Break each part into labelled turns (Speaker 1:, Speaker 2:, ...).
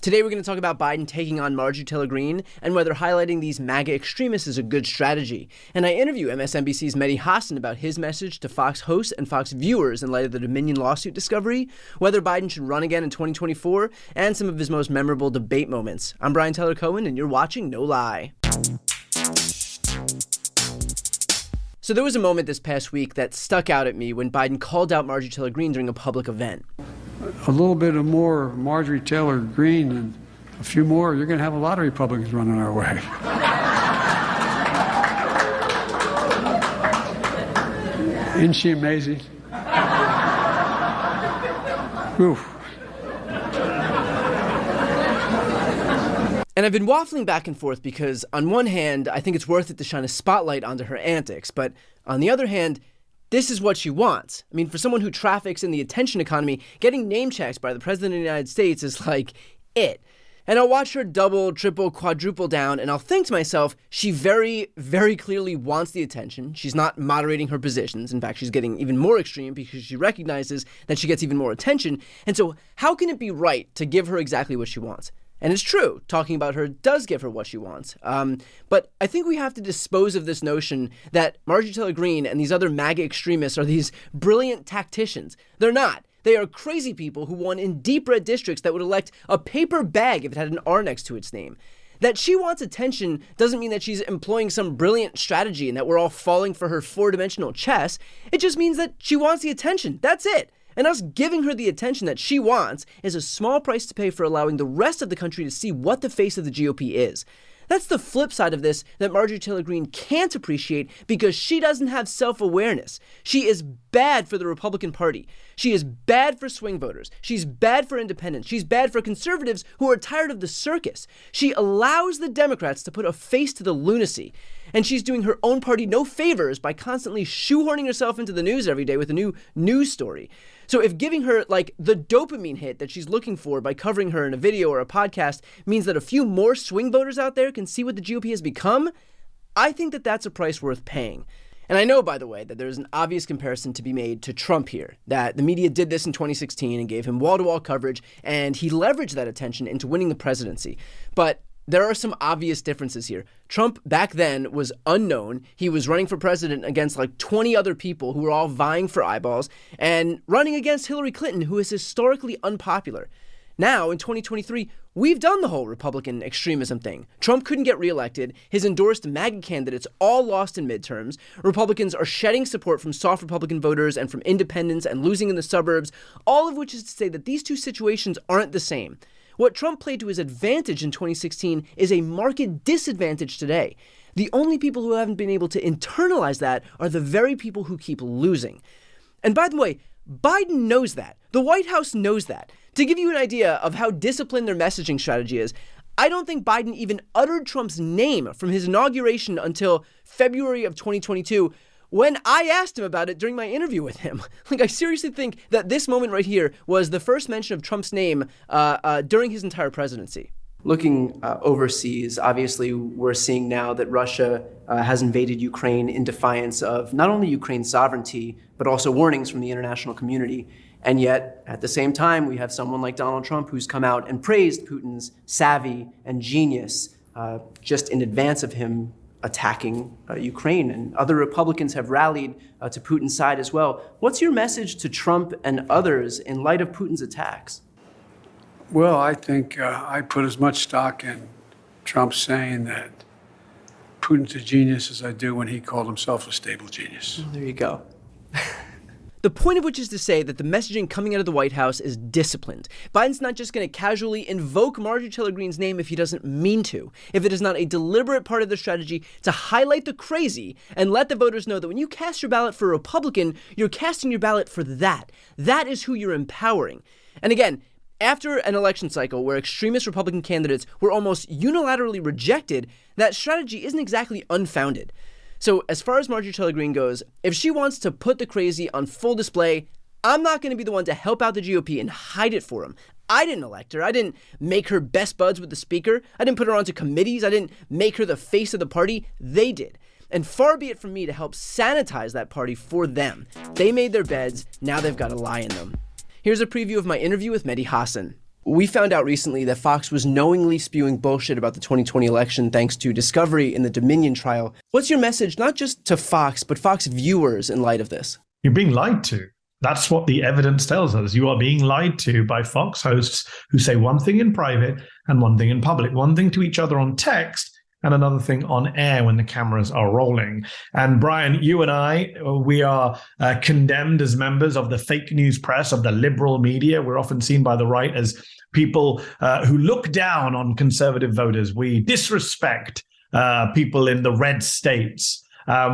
Speaker 1: Today we're going to talk about Biden taking on Marjorie Taylor Greene and whether highlighting these MAGA extremists is a good strategy. And I interview MSNBC's Mehdi Hasan about his message to Fox hosts and Fox viewers in light of the Dominion lawsuit discovery, whether Biden should run again in 2024, and some of his most memorable debate moments. I'm Brian Tyler Cohen, and you're watching No Lie. So there was a moment this past week that stuck out at me when Biden called out Marjorie Taylor Greene during a public event.
Speaker 2: A little bit of more Marjorie Taylor Greene and a few more, you're going to have a lot of Republicans running our way. Isn't she amazing? Oof.
Speaker 1: And I've been waffling back and forth because, on one hand, I think it's worth it to shine a spotlight onto her antics, but on the other hand, this is what she wants. I mean, for someone who traffics in the attention economy, getting name checked by the President of the United States is like it. And I'll watch her double, triple, quadruple down, and I'll think to myself, she very, very clearly wants the attention. She's not moderating her positions. In fact, she's getting even more extreme because she recognizes that she gets even more attention. And so how can it be right to give her exactly what she wants? And it's true, talking about her does give her what she wants. But I think we have to dispose of this notion that Marjorie Taylor Greene and these other MAGA extremists are these brilliant tacticians. They're not. They are crazy people who won in deep red districts that would elect a paper bag if it had an R next to its name. That she wants attention doesn't mean that she's employing some brilliant strategy and that we're all falling for her four-dimensional chess. It just means that she wants the attention. That's it. And us giving her the attention that she wants is a small price to pay for allowing the rest of the country to see what the face of the GOP is. That's the flip side of this that Marjorie Taylor Greene can't appreciate because she doesn't have self-awareness. She is bad for the Republican Party. She is bad for swing voters. She's bad for independents. She's bad for conservatives who are tired of the circus. She allows the Democrats to put a face to the lunacy. And she's doing her own party no favors by constantly shoehorning herself into the news every day with a new news story. So if giving her, the dopamine hit that she's looking for by covering her in a video or a podcast means that a few more swing voters out there can see what the GOP has become, I think that that's a price worth paying. And I know, by the way, that there's an obvious comparison to be made to Trump here, that the media did this in 2016 and gave him wall-to-wall coverage, and he leveraged that attention into winning the presidency. But there are some obvious differences here. Trump back then was unknown. He was running for president against 20 other people who were all vying for eyeballs and running against Hillary Clinton, who is historically unpopular. Now, in 2023, we've done the whole Republican extremism thing. Trump couldn't get reelected. His endorsed MAGA candidates all lost in midterms. Republicans are shedding support from soft Republican voters and from independents and losing in the suburbs, all of which is to say that these two situations aren't the same. What Trump played to his advantage in 2016 is a marked disadvantage today. The only people who haven't been able to internalize that are the very people who keep losing. And by the way, Biden knows that. The White House knows that. To give you an idea of how disciplined their messaging strategy is, I don't think Biden even uttered Trump's name from his inauguration until February of 2022, when I asked him about it during my interview with him. I seriously think that this moment right here was the first mention of Trump's name during his entire presidency. Looking overseas, obviously, we're seeing now that Russia has invaded Ukraine in defiance of not only Ukraine's sovereignty, but also warnings from the international community. And yet, at the same time, we have someone like Donald Trump who's come out and praised Putin's savvy and genius just in advance of him attacking Ukraine, and other Republicans have rallied to Putin's side as well. What's your message to Trump and others in light of Putin's attacks?
Speaker 2: Well, I think I put as much stock in Trump saying that Putin's a genius as I do when he called himself a stable genius.
Speaker 1: There you go. The point of which is to say that the messaging coming out of the White House is disciplined. Biden's not just going to casually invoke Marjorie Taylor Greene's name if he doesn't mean to, if it is not a deliberate part of the strategy to highlight the crazy and let the voters know that when you cast your ballot for a Republican, you're casting your ballot for that. That is who you're empowering. And again, after an election cycle where extremist Republican candidates were almost unilaterally rejected, that strategy isn't exactly unfounded. So as far as Marjorie Taylor Greene goes, if she wants to put the crazy on full display, I'm not going to be the one to help out the GOP and hide it for them. I didn't elect her. I didn't make her best buds with the speaker. I didn't put her onto committees. I didn't make her the face of the party. They did. And far be it from me to help sanitize that party for them. They made their beds. Now they've got to lie in them. Here's a preview of my interview with Mehdi Hasan. we found out recently that Fox was knowingly spewing bullshit about the 2020 election thanks to discovery in the Dominion trial. What's your message, not just to Fox, but Fox viewers in light of this?
Speaker 3: You're being lied to. That's what the evidence tells us. You are being lied to by Fox hosts who say one thing in private and one thing in public, one thing to each other on text and another thing on air when the cameras are rolling. And Brian, you and I, we are condemned as members of the fake news press, of the liberal media. We're often seen by the right as people who look down on conservative voters. We disrespect people in the red states.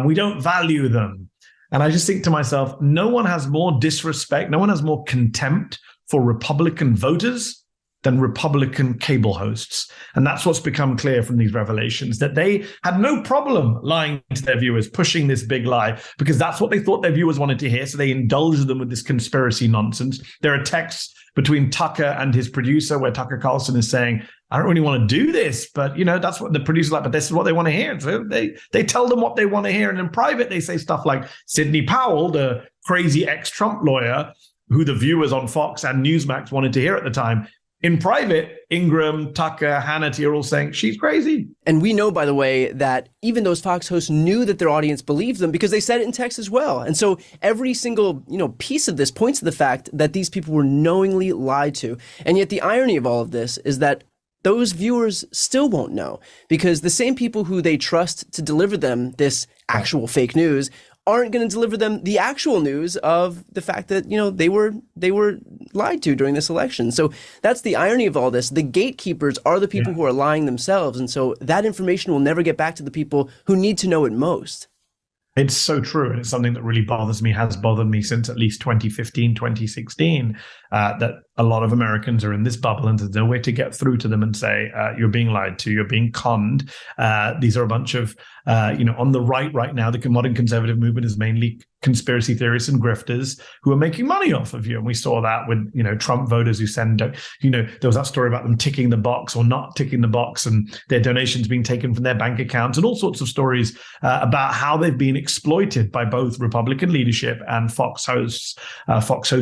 Speaker 3: We don't value them. And I just think to myself, no one has more disrespect, no one has more contempt for Republican voters than Republican cable hosts. And that's what's become clear from these revelations, that they had no problem lying to their viewers, pushing this big lie, because that's what they thought their viewers wanted to hear. So they indulged them with this conspiracy nonsense. There are texts between Tucker and his producer where Tucker Carlson is saying, I don't really want to do this, but that's what the producer's like, but this is what they want to hear. So they tell them what they want to hear. And in private, they say stuff like Sidney Powell, the crazy ex-Trump lawyer, who the viewers on Fox and Newsmax wanted to hear at the time. In private, Ingram, Tucker, Hannity are all saying she's crazy.
Speaker 1: And we know, by the way, that even those Fox hosts knew that their audience believed them because they said it in text as well. And so every single, piece of this points to the fact that these people were knowingly lied to. And yet the irony of all of this is that those viewers still won't know, because the same people who they trust to deliver them this actual fake news aren't going to deliver them the actual news of the fact that, they were lied to during this election. So that's the irony of all this. The gatekeepers are the people who are lying themselves. And so that information will never get back to the people who need to know it most.
Speaker 3: It's so true. And it's something that really bothers me, has bothered me since at least 2015, 2016, that a lot of Americans are in this bubble and there's no way to get through to them and say, you're being lied to, you're being conned. These are a bunch of, on the right now, the modern conservative movement is mainly conspiracy theorists and grifters who are making money off of you. And we saw that with, Trump voters who send, there was that story about them ticking the box or not ticking the box and their donations being taken from their bank accounts and all sorts of stories about how they've been exploited by both Republican leadership and Fox hosts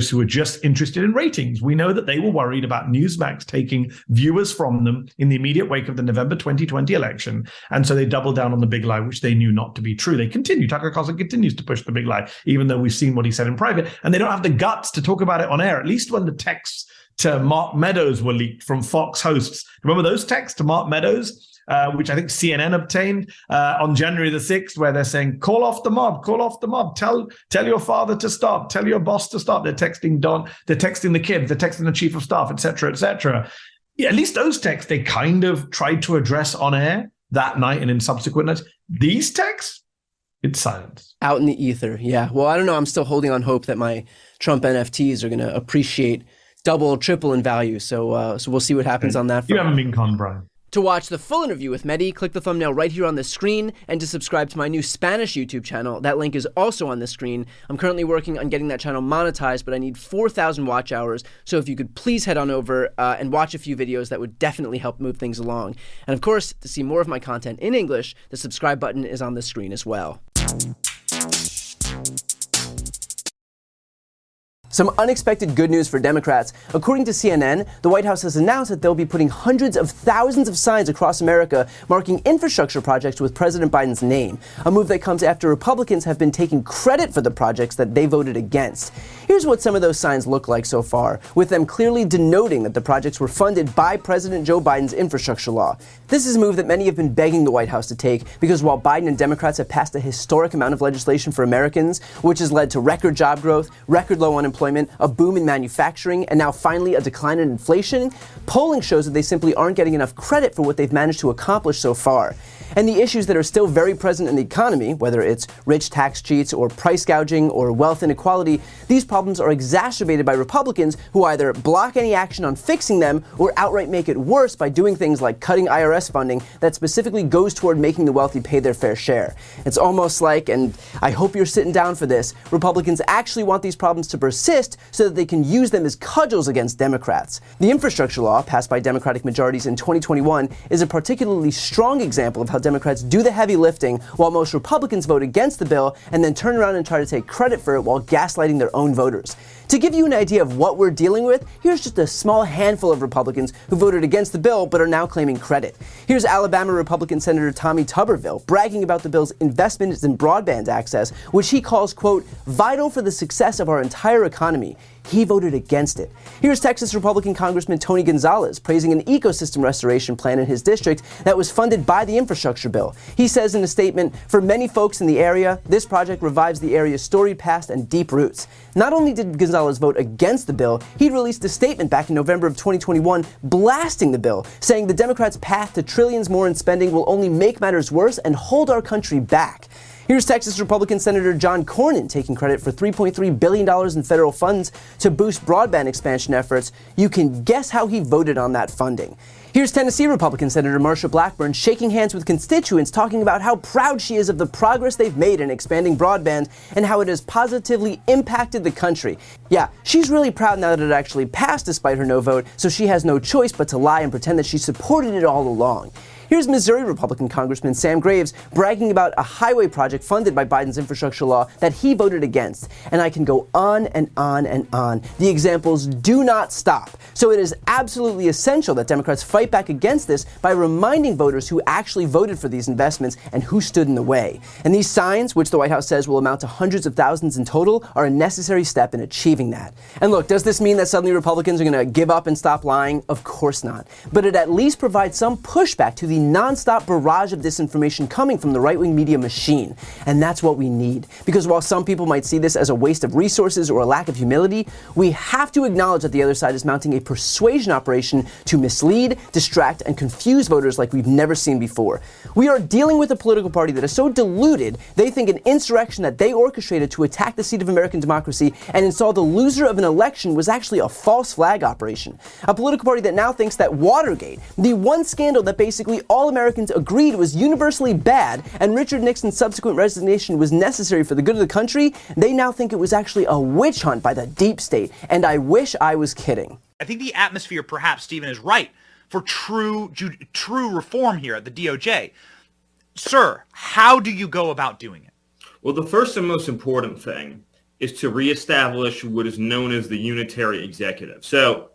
Speaker 3: who are just interested in ratings. We know that they were worried about Newsmax taking viewers from them in the immediate wake of the November 2020 election. And so they doubled down on the big lie, which they knew not to be true. Tucker Carlson continues to push the big lie, even though we've seen what he said in private. And they don't have the guts to talk about it on air, at least when the texts to Mark Meadows were leaked from Fox hosts. Remember those texts to Mark Meadows? Which I think CNN obtained on January the 6th, where they're saying, call off the mob, tell your father to stop, tell your boss to stop. They're texting Don, they're texting the kids, they're texting the chief of staff, et cetera, et cetera. Yeah, at least those texts they kind of tried to address on air that night and in subsequent nights. These texts, it's silence.
Speaker 1: Out in the ether, yeah. Well, I don't know. I'm still holding on hope that my Trump NFTs are going to appreciate double, triple in value. So we'll see what happens on that front.
Speaker 3: You haven't been conned, Brian.
Speaker 1: To watch the full interview with Mehdi, click the thumbnail right here on the screen, and to subscribe to my new Spanish YouTube channel. That link is also on the screen. I'm currently working on getting that channel monetized, but I need 4,000 watch hours. So if you could please head on over and watch a few videos, that would definitely help move things along. And of course, to see more of my content in English, the subscribe button is on the screen as well. Some unexpected good news for Democrats. According to CNN, the White House has announced that they'll be putting hundreds of thousands of signs across America marking infrastructure projects with President Biden's name, a move that comes after Republicans have been taking credit for the projects that they voted against. Here's what some of those signs look like so far, with them clearly denoting that the projects were funded by President Joe Biden's infrastructure law. This is a move that many have been begging the White House to take, because while Biden and Democrats have passed a historic amount of legislation for Americans, which has led to record job growth, record low unemployment, a boom in manufacturing, and now finally a decline in inflation, polling shows that they simply aren't getting enough credit for what they've managed to accomplish so far. And the issues that are still very present in the economy, whether it's rich tax cheats or price gouging or wealth inequality, these problems are exacerbated by Republicans who either block any action on fixing them or outright make it worse by doing things like cutting IRS funding that specifically goes toward making the wealthy pay their fair share. It's almost like, and I hope you're sitting down for this, Republicans actually want these problems to persist so that they can use them as cudgels against Democrats. The infrastructure law, passed by Democratic majorities in 2021, is a particularly strong example of how Democrats do the heavy lifting while most Republicans vote against the bill and then turn around and try to take credit for it while gaslighting their own voters. To give you an idea of what we're dealing with, here's just a small handful of Republicans who voted against the bill but are now claiming credit. Here's Alabama Republican Senator Tommy Tuberville bragging about the bill's investments in broadband access, which he calls, quote, vital for the success of our entire economy. He voted against it. Here's Texas Republican Congressman Tony Gonzalez praising an ecosystem restoration plan in his district that was funded by the infrastructure bill. He says in a statement, for many folks in the area, this project revives the area's storied past and deep roots. Not only did Gonzalez vote against the bill, he released a statement back in November of 2021 blasting the bill, saying the Democrats' path to trillions more in spending will only make matters worse and hold our country back. Here's Texas Republican Senator John Cornyn taking credit for $3.3 billion in federal funds to boost broadband expansion efforts. You can guess how he voted on that funding. Here's Tennessee Republican Senator Marsha Blackburn shaking hands with constituents talking about how proud she is of the progress they've made in expanding broadband and how it has positively impacted the country. Yeah, she's really proud now that it actually passed despite her no vote, so she has no choice but to lie and pretend that she supported it all along. Here's Missouri Republican Congressman Sam Graves bragging about a highway project funded by Biden's infrastructure law that he voted against. And I can go on and on and on. The examples do not stop. So it is absolutely essential that Democrats fight back against this by reminding voters who actually voted for these investments and who stood in the way. And these signs, which the White House says will amount to hundreds of thousands in total, are a necessary step in achieving that. And look, does this mean that suddenly Republicans are going to give up and stop lying? Of course not. But it at least provides some pushback to the non-stop barrage of disinformation coming from the right-wing media machine. And that's what we need. Because while some people might see this as a waste of resources or a lack of humility, we have to acknowledge that the other side is mounting a persuasion operation to mislead, distract, and confuse voters like we've never seen before. We are dealing with a political party that is so deluded, they think an insurrection that they orchestrated to attack the seat of American democracy and install the loser of an election was actually a false flag operation. A political party that now thinks that Watergate, the one scandal that basically all Americans agreed was universally bad and Richard Nixon's subsequent resignation was necessary for the good of the country, they now think it was actually a witch hunt by the deep state. And I wish I was kidding.
Speaker 4: I think the atmosphere, perhaps, Stephen, is right for true reform here at the DOJ. Sir, how do you go about doing it?
Speaker 5: Well, the first and most important thing is to reestablish what is known as the unitary executive. So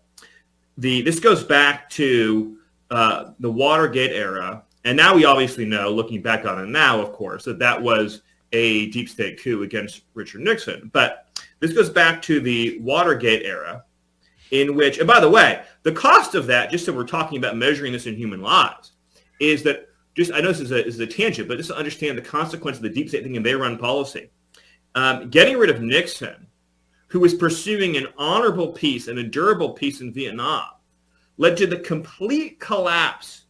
Speaker 5: this goes back to the Watergate era, and now we obviously know, looking back on it now, of course, that was a deep state coup against Richard Nixon. But this goes back to the Watergate era, in which, and by the way, the cost of that, just so we're talking about measuring this in human lives, is that, just I know this is a tangent, but just to understand the consequence of the deep state thinking they run policy. Getting rid of Nixon, who was pursuing an honorable peace and a durable peace in Vietnam, led to the complete collapse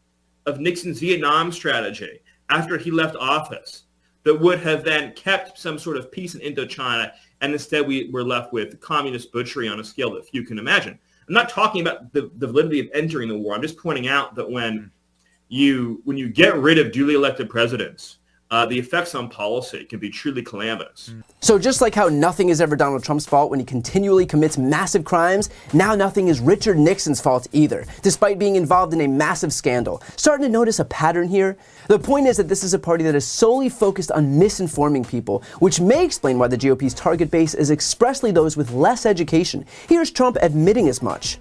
Speaker 5: of Nixon's Vietnam strategy after he left office that would have then kept some sort of peace in Indochina, and instead we were left with communist butchery on a scale that few can imagine. I'm not talking about the validity of entering the war. I'm just pointing out that when you get rid of duly elected presidents, the effects on policy can be truly calamitous.
Speaker 1: So just like how nothing is ever Donald Trump's fault when he continually commits massive crimes, now nothing is Richard Nixon's fault either, despite being involved in a massive scandal. Starting to notice a pattern here? The point is that this is a party that is solely focused on misinforming people, which may explain why the GOP's target base is expressly those with less education. Here's Trump admitting as much.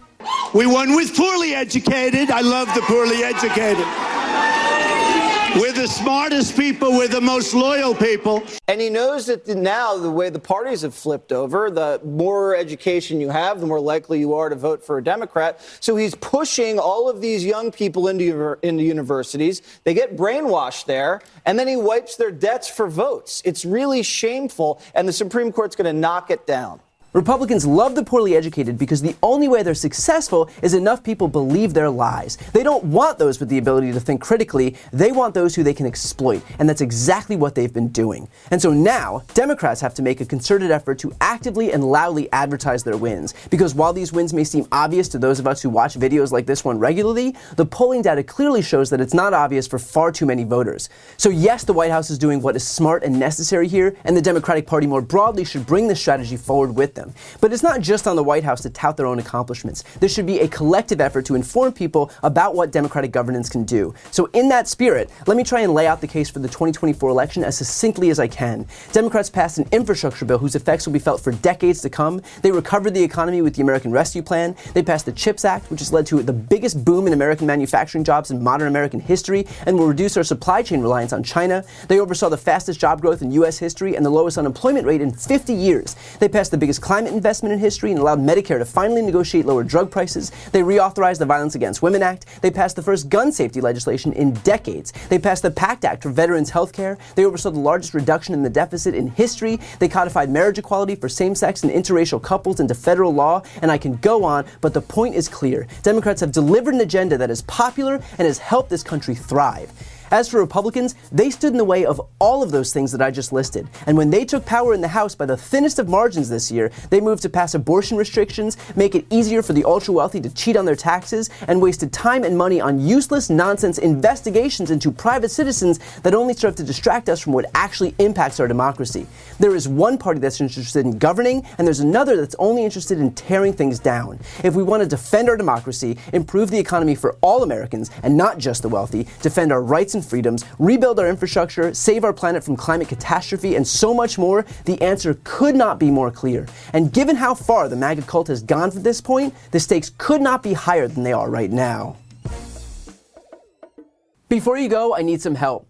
Speaker 6: We won with poorly educated. I love the poorly educated. We're the smartest people. We're the most loyal people.
Speaker 7: And he knows that now the way the parties have flipped over, the more education you have, the more likely you are to vote for a Democrat. So he's pushing all of these young people into universities. They get brainwashed there, and then he wipes their debts for votes. It's really shameful, and the Supreme Court's going to knock it down.
Speaker 1: Republicans love the poorly educated because the only way they're successful is enough people believe their lies. They don't want those with the ability to think critically. They want those who they can exploit. And that's exactly what they've been doing. And so now, Democrats have to make a concerted effort to actively and loudly advertise their wins. Because while these wins may seem obvious to those of us who watch videos like this one regularly, the polling data clearly shows that it's not obvious for far too many voters. So yes, the White House is doing what is smart and necessary here, and the Democratic Party more broadly should bring this strategy forward with them. them. But it's not just on the White House to tout their own accomplishments. There should be a collective effort to inform people about what democratic governance can do. So in that spirit, let me try and lay out the case for the 2024 election as succinctly as I can. Democrats passed an infrastructure bill whose effects will be felt for decades to come. They recovered the economy with the American Rescue Plan. They passed the CHIPS Act, which has led to the biggest boom in American manufacturing jobs in modern American history and will reduce our supply chain reliance on China. They oversaw the fastest job growth in U.S. history and the lowest unemployment rate in 50 years. They passed the biggest climate investment in history and allowed Medicare to finally negotiate lower drug prices. They reauthorized the Violence Against Women Act. They passed the first gun safety legislation in decades. They passed the PACT Act for veterans health care. They oversaw the largest reduction in the deficit in history. They codified marriage equality for same-sex and interracial couples into federal law, and I can go on, but the point is clear. Democrats have delivered an agenda that is popular and has helped this country thrive. As for Republicans, they stood in the way of all of those things that I just listed. And when they took power in the House by the thinnest of margins this year, they moved to pass abortion restrictions, make it easier for the ultra-wealthy to cheat on their taxes, and wasted time and money on useless nonsense investigations into private citizens that only serve to distract us from what actually impacts our democracy. There is one party that's interested in governing, and there's another that's only interested in tearing things down. If we want to defend our democracy, improve the economy for all Americans, and not just the wealthy, defend our rights and freedoms, rebuild our infrastructure, save our planet from climate catastrophe, and so much more, the answer could not be more clear. And given how far the MAGA cult has gone to this point, the stakes could not be higher than they are right now. Before you go, I need some help.